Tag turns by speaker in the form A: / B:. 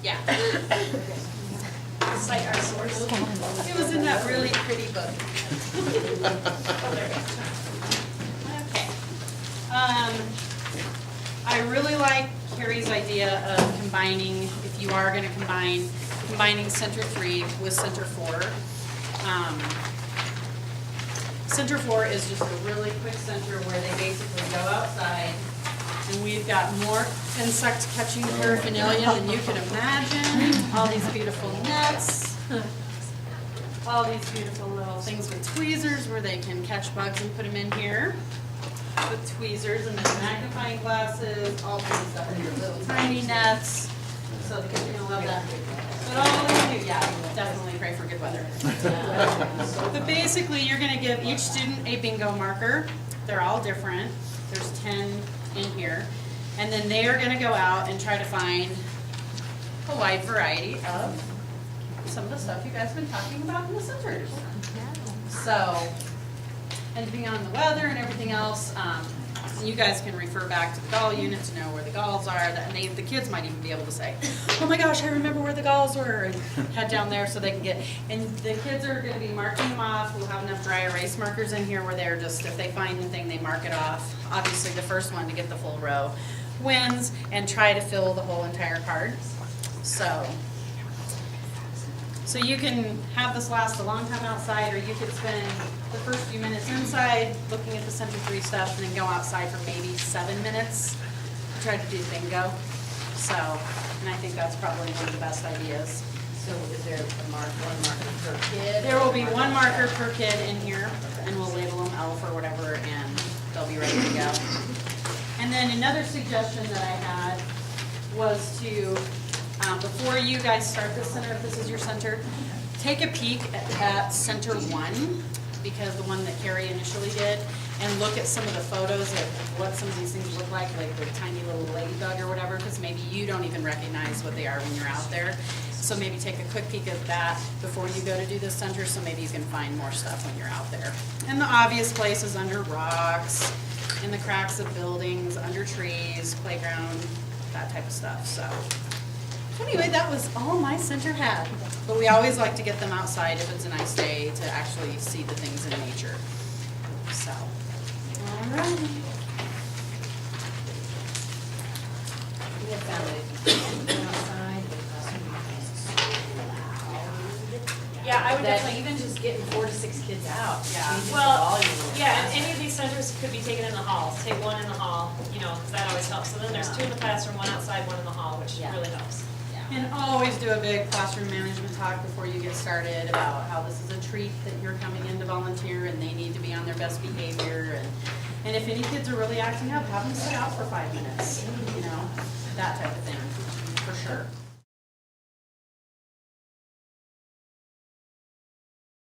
A: Yeah.
B: Cite our source.
A: It was in that really pretty book. Okay. I really like Carrie's idea of combining, if you are gonna combining Center 3 with Center 4. Center 4 is just a really quick center where they basically go outside, and we've got more insect catching paraphernalia than you can imagine. All these beautiful nets, all these beautiful little things with tweezers where they can catch bugs and put them in here with tweezers, and then magnifying glasses, all kinds of stuff in your little tiny nets. So the kids are gonna love that. But all you do, yeah, definitely pray for good weather. But basically, you're gonna give each student a bingo marker. They're all different. There's 10 in here. And then they are gonna go out and try to find a wide variety of some of the stuff you guys have been talking about in the centers. So, and depending on the weather and everything else, you guys can refer back to the gall unit to know where the galls are. And the kids might even be able to say, oh my gosh, I remember where the galls were, and head down there so they can get, and the kids are gonna be marking them off. We'll have enough dry erase markers in here where they're just, if they find the thing, they mark it off. Obviously, the first one to get the full row wins, and try to fill the whole entire card. So you can have this last a long time outside, or you could spend the first few minutes inside looking at the Center 3 stuff, and then go outside for maybe 7 minutes to try to do bingo. So, and I think that's probably one of the best ideas.
C: So is there one marker per kid?
A: There will be one marker per kid in here, and we'll label them elf or whatever, and they'll be ready to go. And then another suggestion that I had was to, before you guys start this center, if this is your center, take a peek at Center 1, because the one that Carrie initially did, and look at some of the photos of what some of these things look like the tiny little ladybug or whatever, because maybe you don't even recognize what they are when you're out there. So maybe take a quick peek at that before you go to do this center, so maybe you can find more stuff when you're out there. And the obvious places under rocks, in the cracks of buildings, under trees, playground, that type of stuff. So anyway, that was all my center had. But we always like to get them outside if it's a nice day to actually see the things in nature. So, all right.
C: We have found it outside,
B: Yeah, I would
C: that
B: definitely,
C: even just getting 4 to 6 kids out.
A: Yeah.
C: changes the
B: well,
C: volume.
B: yeah, and any of these centers could be taken in the hall. Take one in the hall, you know, 'cause that always helps. So then there's 2 in the classroom, 1 outside, 1 in the hall, which
C: Yeah.
B: really helps.
A: And always do a big classroom management talk before you get started about how this is a treat that you're coming in to volunteer and they need to be on their best behavior. And if any kids are really acting up, have them sit out for 5 minutes, you know, that type of thing, for sure.